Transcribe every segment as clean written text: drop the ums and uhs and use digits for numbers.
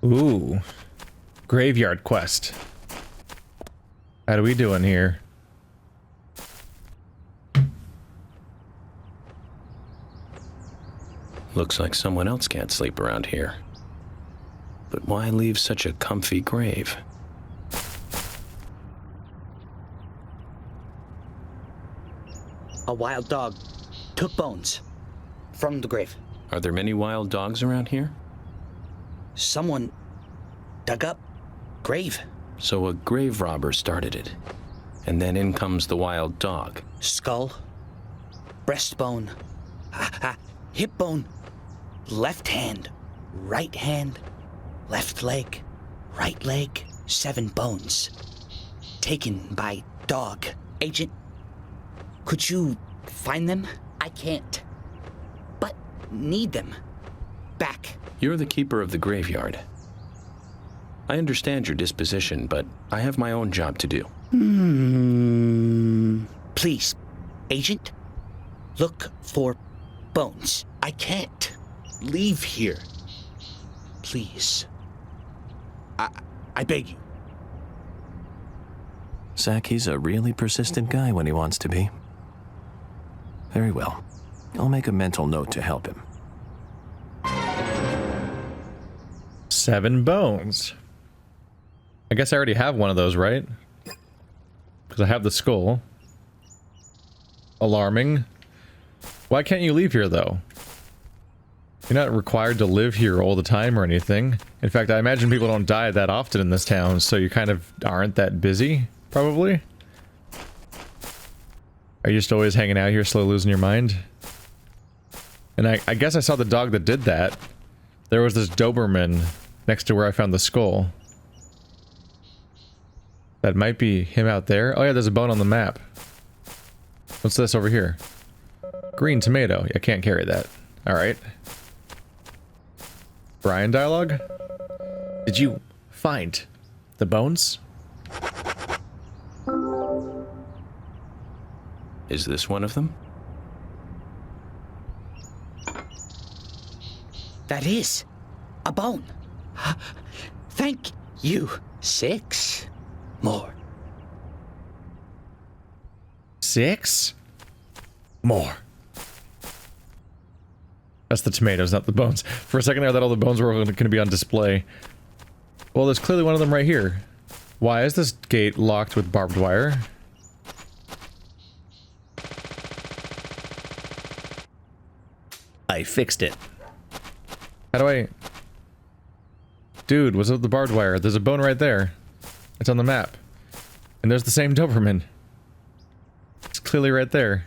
Ooh. Graveyard quest. How do we doing here? Looks like someone else can't sleep around here. But why leave such a comfy grave? A wild dog took bones from the grave. Are there many wild dogs around here? Someone dug up grave. So a grave robber started it. And then in comes the wild dog. Skull, breastbone, hip bone, left hand, right hand, left leg, right leg, 7 bones. Taken by dog. Agent, could you find them? I can't, but need them. Back. You're the keeper of the graveyard. I understand your disposition, but I have my own job to do. Please, Agent, look for bones. I can't leave here. Please. I beg you. Zach, he's a really persistent guy when he wants to be. Very well. I'll make a mental note to help him. 7 bones. I guess I already have one of those, right? Because I have the skull. Alarming. Why can't you leave here, though? You're not required to live here all the time or anything. In fact, I imagine people don't die that often in this town, so you kind of aren't that busy, probably? Are you just always hanging out here, slowly losing your mind? And I guess I saw the dog that did that. There was this Doberman next to where I found the skull. That might be him out there. Oh yeah, there's a bone on the map. What's this over here? Green tomato. I can't carry that. Alright. Brian dialogue? Did you find the bones? Is this one of them? That is a bone. Thank you. 6 more. 6 more. That's the tomatoes, not the bones. For a second I thought all the bones were going to be on display. Well, there's clearly one of them right here. Why is this gate locked with barbed wire? I fixed it. How do I... Dude, what's up with the barbed wire? There's a bone right there. It's on the map. And there's the same Doberman. It's clearly right there.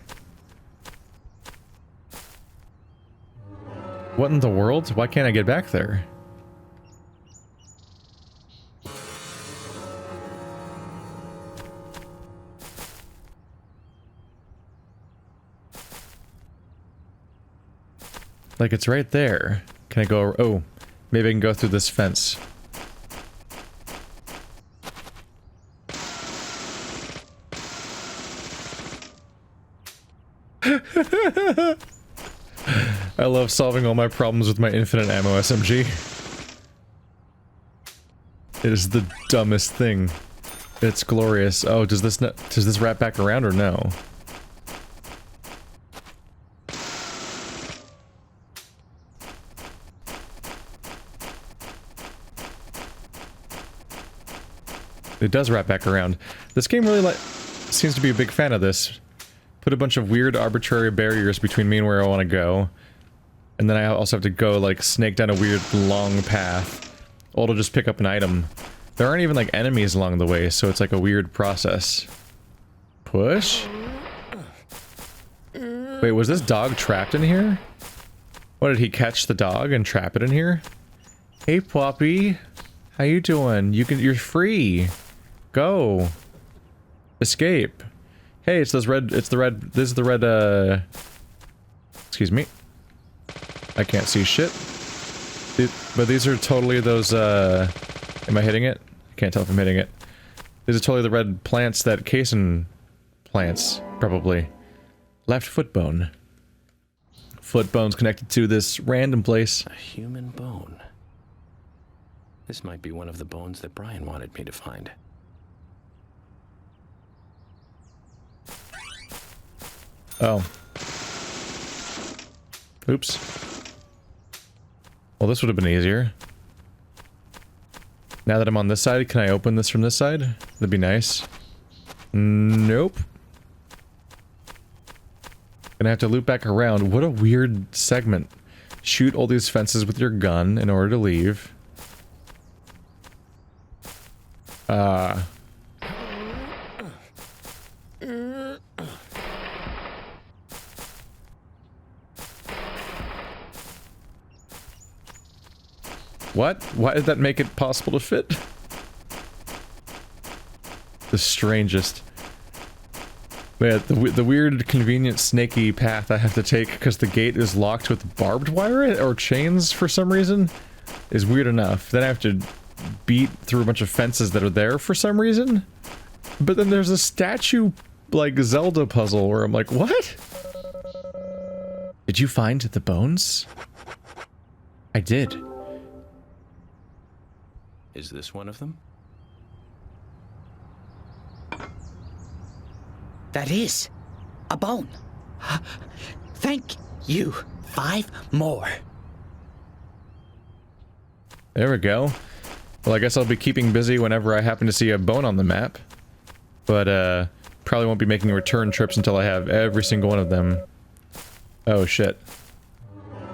What in the world? Why can't I get back there? Like, it's right there. Can I go... Oh, maybe I can go through this fence. I love solving all my problems with my infinite ammo SMG. It is the dumbest thing. It's glorious. Oh, does this wrap back around or no? It does wrap back around. This game really seems to be a big fan of this. Put a bunch of weird arbitrary barriers between me and where I want to go. And then I also have to go, like, snake down a weird long path. Or to just pick up an item. There aren't even, like, enemies along the way, so it's like a weird process. Push? Wait, was this dog trapped in here? What, did he catch the dog and trap it in here? Hey, Poppy. How you doing? You're free. Go. Escape. Hey, it's this this is the red, excuse me. I can't see shit. But these are totally those, am I hitting it? I can't tell if I'm hitting it. These are totally the red plants that Kayson plants, probably. Left foot bone. Foot bone's connected to this random place. A human bone. This might be one of the bones that Brian wanted me to find. Oh. Oops. Well, this would have been easier. Now that I'm on this side, can I open this from this side? That'd be nice. Nope. Gonna have to loop back around. What a weird segment. Shoot all these fences with your gun in order to leave. What? Why did that make it possible to fit? The strangest. Yeah, the weird, convenient, snaky path I have to take because the gate is locked with barbed wire or chains for some reason is weird enough. Then I have to beat through a bunch of fences that are there for some reason. But then there's a statue, like, Zelda puzzle where I'm like, what? Did you find the bones? I did. Is this one of them? That is a bone. Thank you. 5 more. There we go. Well, I guess I'll be keeping busy whenever I happen to see a bone on the map. But, probably won't be making return trips until I have every single one of them. Oh, shit.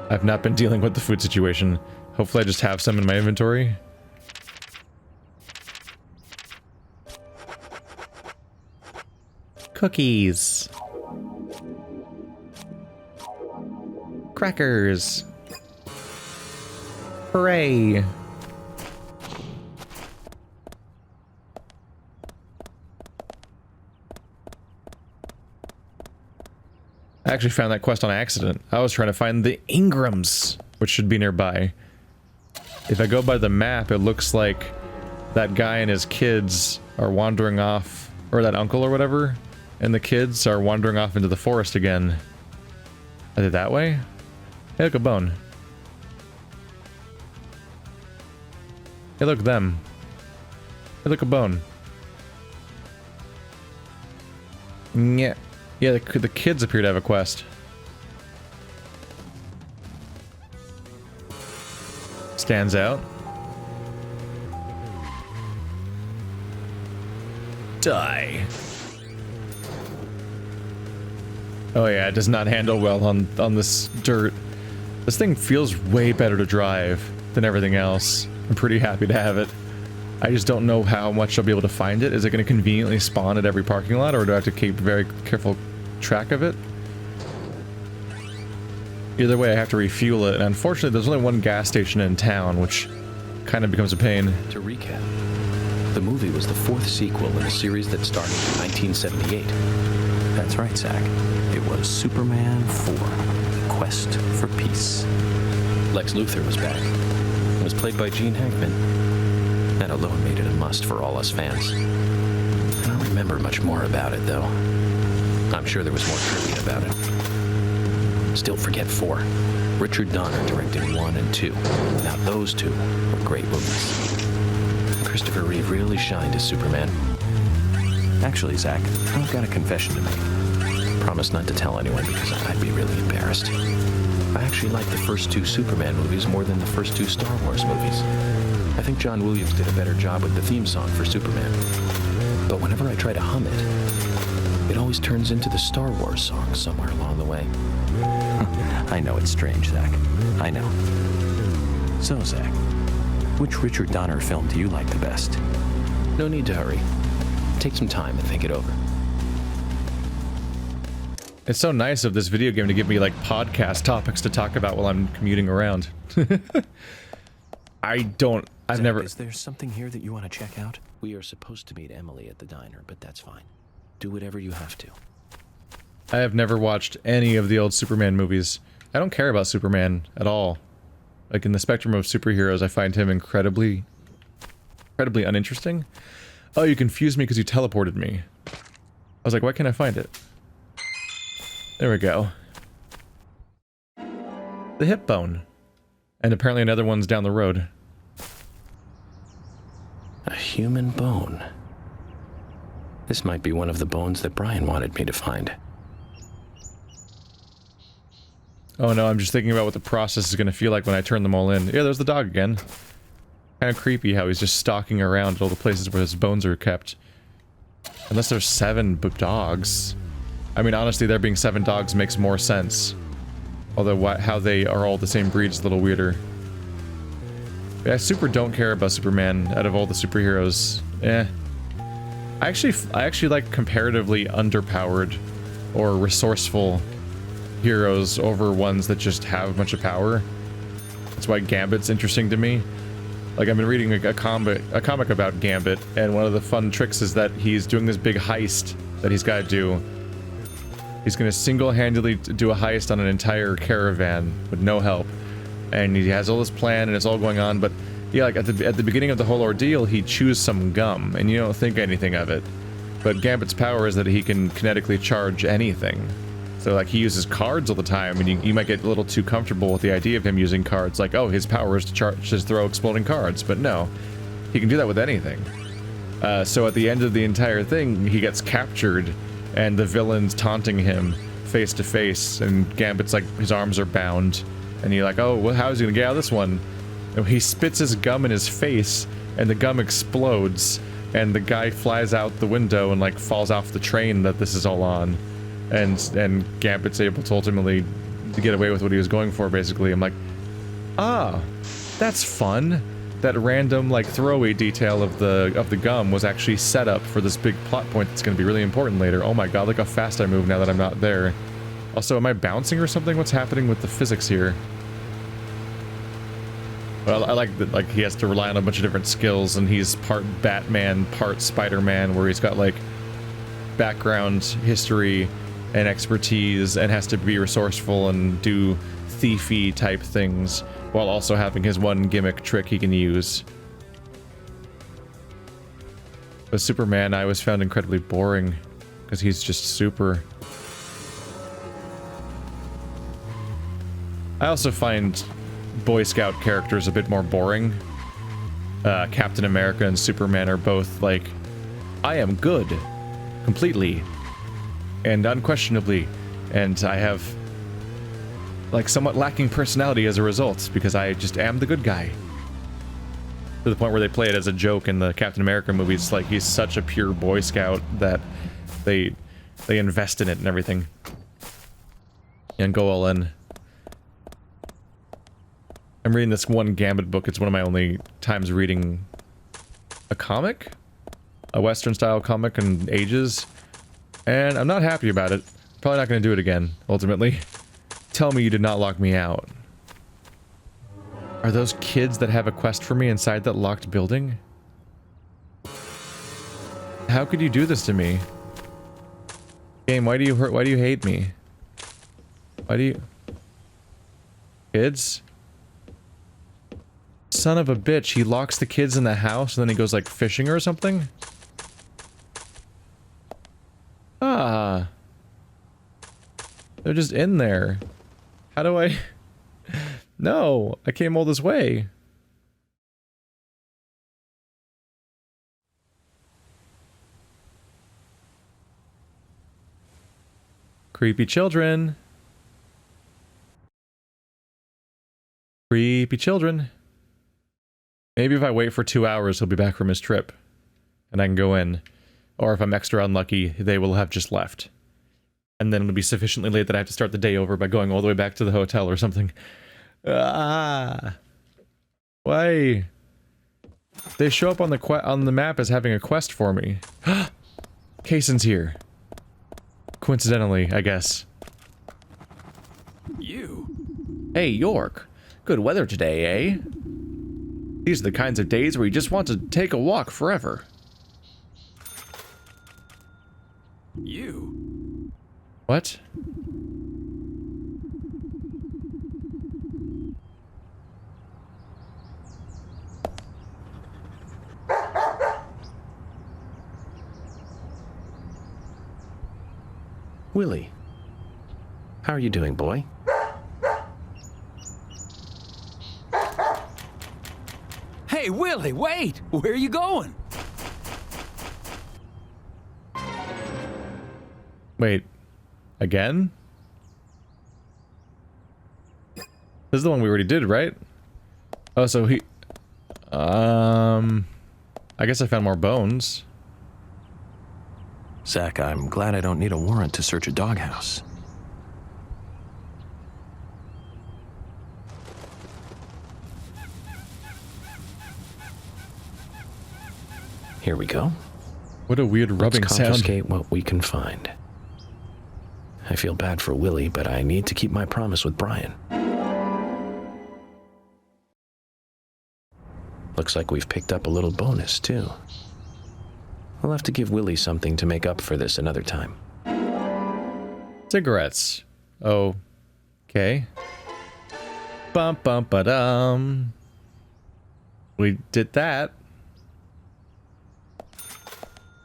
I've not been dealing with the food situation. Hopefully I just have some in my inventory. Cookies. Crackers. Hooray. I actually found that quest on accident. I was trying to find the Ingrams, which should be nearby. If I go by the map, it looks like that guy and his kids are wandering off, or that uncle or whatever, and the kids are wandering off into the forest again. Are they that way? Hey, look, a bone. Hey, look, them. Hey, look, a bone. Yeah. Yeah, the kids appear to have a quest. Stands out. Die. Oh yeah, it does not handle well on this dirt. This thing feels way better to drive than everything else. I'm pretty happy to have it. I just don't know how much I'll be able to find it. Is it going to conveniently spawn at every parking lot, or do I have to keep very careful track of it? Either way, I have to refuel it, and unfortunately there's only one gas station in town, which kind of becomes a pain. To recap, the movie was the 4th sequel in a series that started in 1978. That's right, Zach. It was Superman 4, Quest for Peace. Lex Luthor was back. It was played by Gene Hackman. That alone made it a must for all us fans. I don't remember much more about it, though. I'm sure there was more trivia about it. Still forget 4. Richard Donner directed 1 and 2. Now those 2 were great movies. Christopher Reeve really shined as Superman. Actually, Zach, I've got a confession to make. Promise not to tell anyone because I'd be really embarrassed. I actually like the first 2 Superman movies more than the first 2 Star Wars movies. I think John Williams did a better job with the theme song for Superman. But whenever I try to hum it, it always turns into the Star Wars song somewhere along the way. I know it's strange, Zach. I know. So, Zach, which Richard Donner film do you like the best? No need to hurry. Take some time and think it over. It's so nice of this video game to give me, like, podcast topics to talk about while I'm commuting around. I've Zach, never... Is there something here that you want to check out? We are supposed to meet Emily at the diner, but that's fine. Do whatever you have to. I have never watched any of the old Superman movies. I don't care about Superman at all. Like, in the spectrum of superheroes, I find him incredibly uninteresting. Oh, you confused me because you teleported me. I was like, why can't I find it? There we go. The hip bone. And apparently another one's down the road. A human bone. This might be one of the bones that Brian wanted me to find. Oh no, I'm just thinking about what the process is going to feel like when I turn them all in. Yeah, there's the dog again. Kind of creepy how he's just stalking around at all the places where his bones are kept. Unless there's 7 dogs. I mean, honestly, there being 7 dogs makes more sense. Although how they are all the same breed is a little weirder. Yeah, I super don't care about Superman out of all the superheroes. Eh. I actually like comparatively underpowered or resourceful heroes over ones that just have a bunch of power. That's why Gambit's interesting to me. Like, I've been reading a comic about Gambit, and one of the fun tricks is that he's doing this big heist that he's got to do. He's gonna single-handedly do a heist on an entire caravan with no help. And he has all this plan and it's all going on, but yeah, like at the beginning of the whole ordeal, he chews some gum, and you don't think anything of it. But Gambit's power is that he can kinetically charge anything. So like, he uses cards all the time, and you might get a little too comfortable with the idea of him using cards, like, oh, his power is to just throw exploding cards, but no. He can do that with anything. So at the end of the entire thing, he gets captured, and the villain's taunting him face to face, and Gambit's like, his arms are bound, and you're like, oh, well, how is he gonna get out of this one? And he spits his gum in his face, and the gum explodes, and the guy flies out the window and like falls off the train that this is all on, and Gambit's able to ultimately get away with what he was going for, basically. I'm like, ah, that's fun. That random like throwaway detail of the gum was actually set up for this big plot point that's going to be really important later. Oh my god, look how fast I move now that I'm not there. Also, am I bouncing or something? What's happening with the physics here? Well, I like that, like, he has to rely on a bunch of different skills, and he's part Batman, part Spider-Man, where he's got like background, history, and expertise, and has to be resourceful and do thiefy type things, while also having his one gimmick trick he can use. But Superman I always found incredibly boring, because he's just super. I also find Boy Scout characters a bit more boring. Captain America and Superman are both like, I am good, completely, and unquestionably, and I have like somewhat lacking personality as a result, because I just am the good guy. To the point where they play it as a joke in the Captain America movies, like he's such a pure Boy Scout that they invest in it and everything. And go all in. I'm reading this one Gambit book. It's one of my only times reading a comic? A Western style comic in ages. And I'm not happy about it. Probably not going to do it again, ultimately. Tell me you did not lock me out. Are those kids that have a quest for me inside that locked building? How could you do this to me? Game, why do you hate me? Why do you... Kids? Son of a bitch, he locks the kids in the house and then he goes like fishing or something? Ah. They're just in there. How do I... No, I came all this way. Creepy children. Creepy children. Maybe if I wait for 2 hours, he'll be back from his trip. And I can go in. Or if I'm extra unlucky, they will have just left. And then it'll be sufficiently late that I have to start the day over by going all the way back to the hotel or something. Ah. Why? They show up on the map as having a quest for me. Kayson's here. Coincidentally, I guess. You? Hey, York. Good weather today, eh? These are the kinds of days where you just want to take a walk forever. You? What? Willie. How are you doing, boy? Hey, Willie! Willie, wait! Where are you going? Wait. Again? This is the one we already did, right? Oh, so he... I guess I found more bones. Zach, I'm glad I don't need a warrant to search a doghouse. Here we go. What a weird rubbing Let's sound. confiscate what we can find. I feel bad for Willie, but I need to keep my promise with Brian. Looks like we've picked up a little bonus, too. We'll have to give Willie something to make up for this another time. Cigarettes. Oh. Okay. Bum bum ba dum. We did that.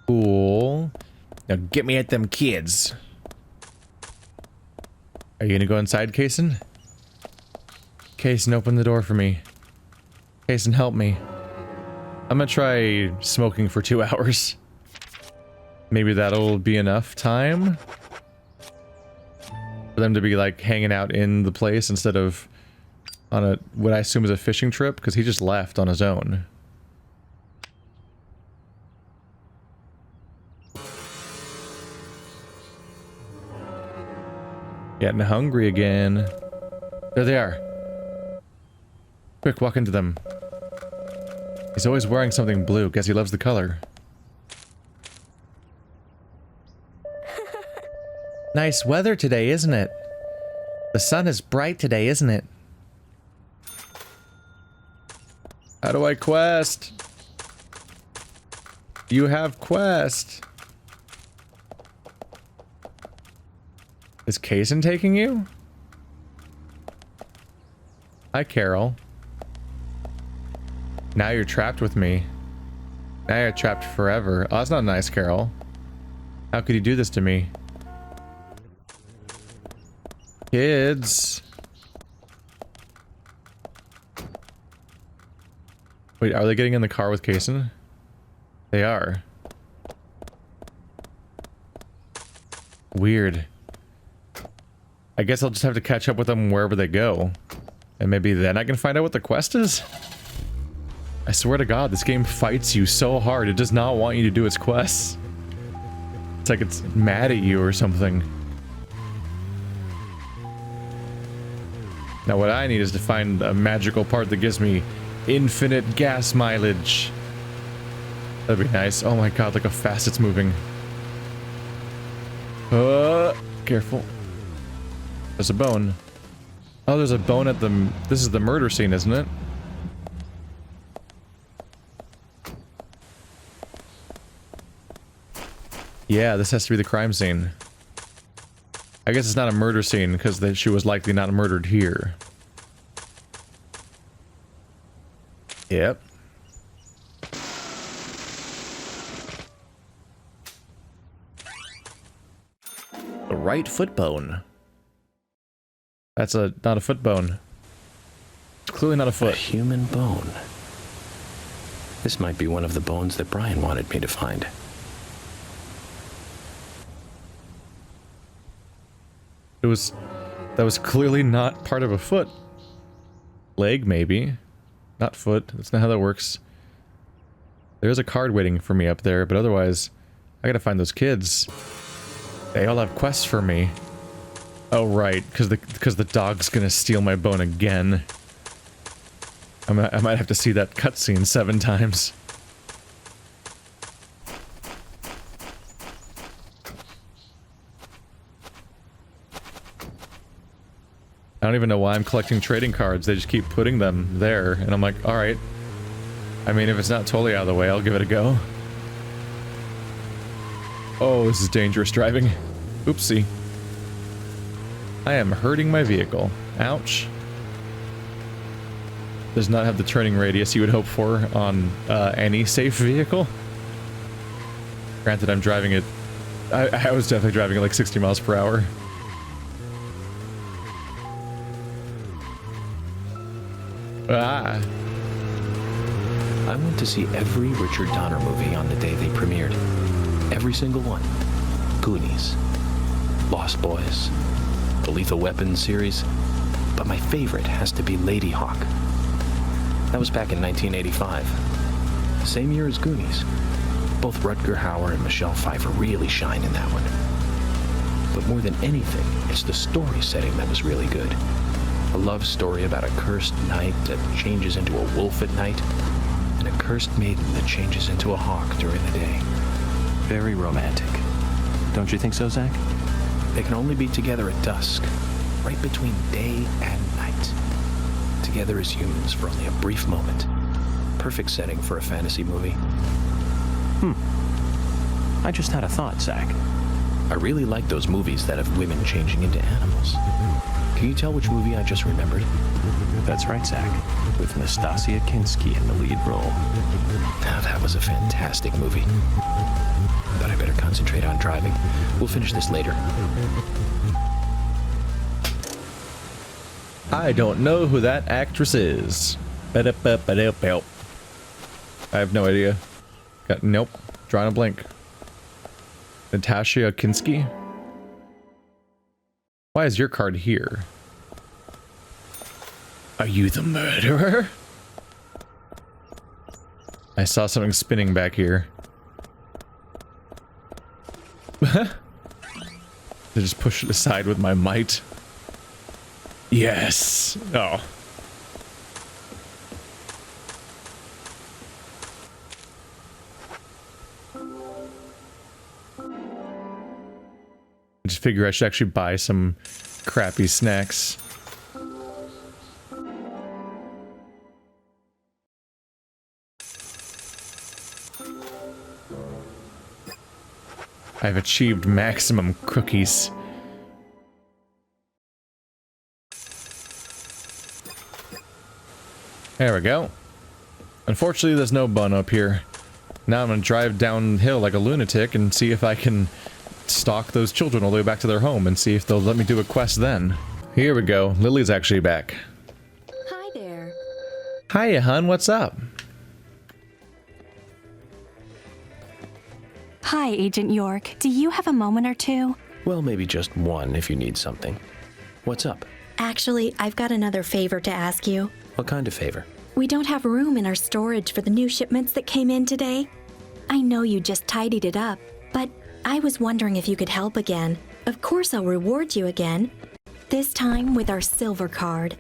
Cool. Now get me at them kids. Are you gonna go inside, Kayson? Kayson, open the door for me. Kayson, help me. I'm gonna try smoking for 2 hours. Maybe that'll be enough time for them to be like hanging out in the place instead of on a what I assume is a fishing trip, because he just left on his own. Getting hungry again. There they are. Quick, walk into them. He's always wearing something blue. Guess he loves the color. Nice weather today, isn't it? The sun is bright today, isn't it? How do I quest? You have quest. Is Kayson taking you? Hi, Carol. Now you're trapped with me. Now you're trapped forever. Oh, that's not nice, Carol. How could you do this to me? Kids. Wait, are they getting in the car with Kayson? They are. Weird. I guess I'll just have to catch up with them wherever they go. And maybe then I can find out what the quest is? I swear to God, this game fights you so hard. It does not want you to do its quests. It's like it's mad at you or something. Now what I need is to find a magical part that gives me infinite gas mileage. That'd be nice. Oh my God, look how fast it's moving. Careful. There's a bone. Oh, there's a bone at the... This is the murder scene, isn't it? Yeah, this has to be the crime scene. I guess it's not a murder scene because she was likely not murdered here. Yep. The right foot bone. That's not a foot bone. It's clearly not a A foot. human bone. This might be one of the bones that Brian wanted me to find. That was clearly not part of a foot. Leg, maybe. Not foot. That's not how that works. There's a card waiting for me up there, but otherwise, I gotta find those kids. They all have quests for me. Oh, right, because the dog's gonna steal my bone again. I might have to see that cutscene 7 times. I don't even know why I'm collecting trading cards. They just keep putting them there, and I'm like, alright. I mean, if it's not totally out of the way, I'll give it a go. Oh, this is dangerous driving. Oopsie. I am hurting my vehicle. Ouch. Does not have the turning radius you would hope for on any safe vehicle. Granted, I'm driving it... I was definitely driving at like 60 miles per hour. Ah. I went to see every Richard Donner movie on the day they premiered. Every single one. Goonies, Lost Boys, the Lethal Weapon series, but my favorite has to be Lady Hawk. That was back in 1985. The same year as Goonies. Both Rutger Hauer and Michelle Pfeiffer really shine in that one. But more than anything, it's the story setting that was really good. A love story about a cursed knight that changes into a wolf at night, and a cursed maiden that changes into a hawk during the day. Very romantic. Don't you think so, Zach? They can only be together at dusk, right between day and night. Together as humans for only a brief moment. Perfect setting for a fantasy movie. I just had a thought, Zach. I really like those movies that have women changing into animals. Can you tell which movie I just remembered? That's right, Zach. With Nastasia Kinski in the lead role. Now, that was a fantastic movie. But I better concentrate on driving. We'll finish this later. I don't know who that actress is. I have no idea. Nope. Drawing a blank. Natasha Kinski? Why is your card here? Are you the murderer? I saw something spinning back here. I just push it aside with my might. Yes. Oh. I just figure I should actually buy some crappy snacks. I've achieved maximum cookies. There we go. Unfortunately, there's no bun up here. Now I'm gonna drive downhill like a lunatic and see if I can stalk those children all the way back to their home and see if they'll let me do a quest then. Here we go. Lily's actually back. Hi there. Hiya, hun. What's up? Hi, Agent York. Do you have a moment or two? Well, maybe just one if you need something. What's up? Actually, I've got another favor to ask you. What kind of favor? We don't have room in our storage for the new shipments that came in today. I know you just tidied it up, but I was wondering if you could help again. Of course I'll reward you again. This time with our silver card.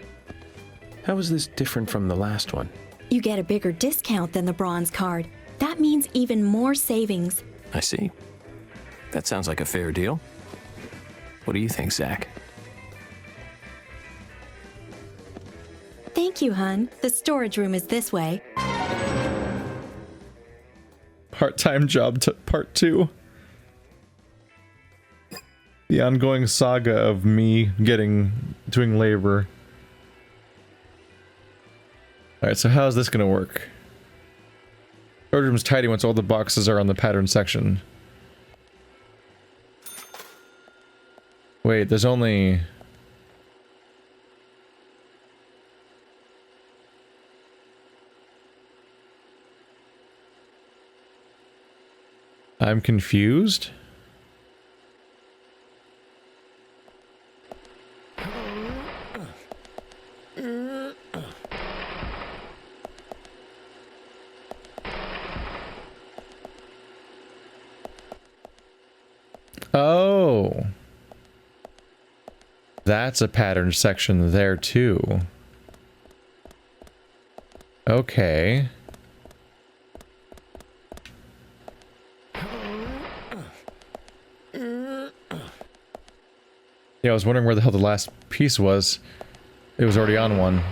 How is this different from the last one? You get a bigger discount than the bronze card. That means even more savings. I see. That sounds like a fair deal. What do you think, Zach? Thank you, hun. The storage room is this way. Part-time job part 2. The ongoing saga of me doing labor. Alright, so how is this gonna work? Storage room's tidy once all the boxes are on the pattern section. Wait, there's only... I'm confused? Oh. That's a pattern section there too. Okay. Yeah, I was wondering where the hell the last piece was. It was already on one.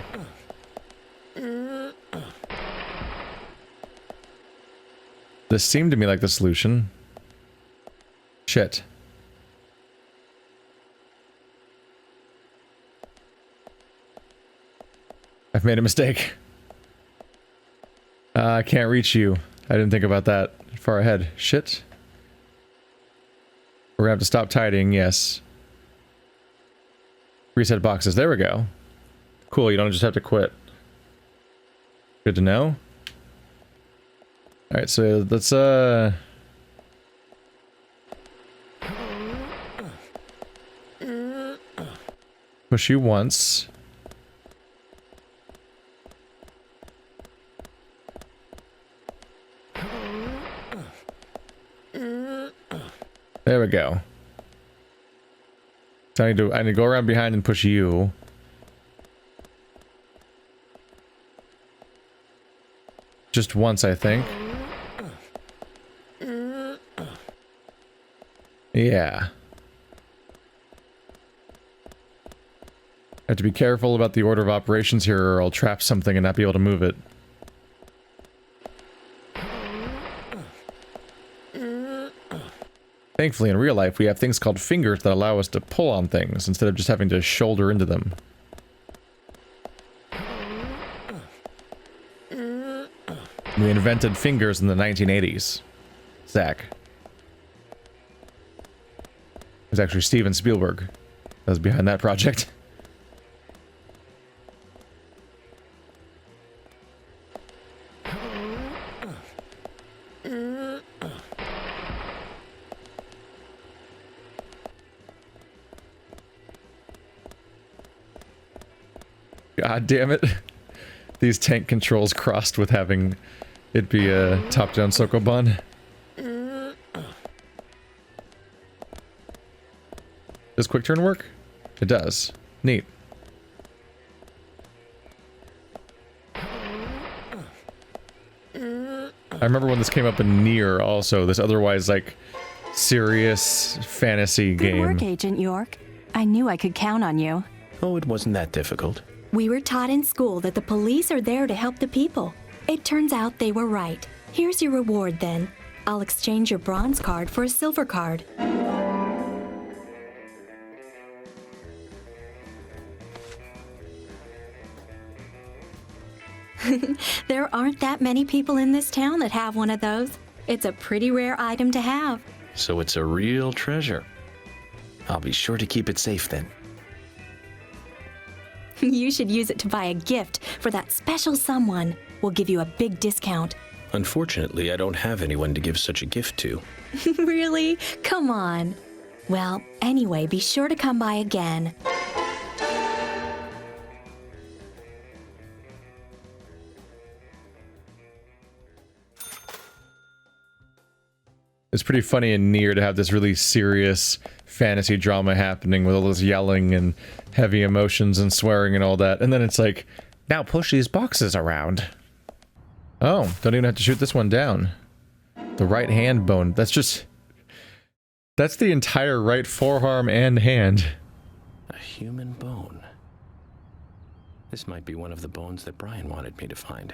This seemed to me like the solution. Shit. I've made a mistake. I can't reach you. I didn't think about that far ahead. Shit. We're gonna have to stop tidying, yes. Reset boxes. There we go. Cool, you don't just have to quit. Good to know. Alright, so let's push you once. There we go. So I need to go around behind and push you. Just once, I think. Yeah. I have to be careful about the order of operations here or I'll trap something and not be able to move it. Thankfully, in real life, we have things called fingers that allow us to pull on things instead of just having to shoulder into them. We invented fingers in the 1980s. Zach. It was actually Steven Spielberg that was behind that project. God damn it. These tank controls crossed with having it be a top-down Sokoban. Does quick turn work? It does. Neat. I remember when this came up in Nier also, this otherwise like serious fantasy game. Good work, Agent York. I knew I could count on you. Oh, it wasn't that difficult. We were taught in school that the police are there to help the people. It turns out they were right. Here's your reward then. I'll exchange your bronze card for a silver card. There aren't that many people in this town that have one of those. It's a pretty rare item to have. So it's a real treasure. I'll be sure to keep it safe then. You should use it to buy a gift for that special someone. We'll give you a big discount. Unfortunately, I don't have anyone to give such a gift to. Really? Come on. Well, anyway, be sure to come by again. It's pretty funny in Nier to have this really serious fantasy drama happening with all this yelling and heavy emotions and swearing and all that. And then it's like, now push these boxes around. Oh, don't even have to shoot this one down. The right hand bone. That's just... That's the entire right forearm and hand. A human bone. This might be one of the bones that Brian wanted me to find.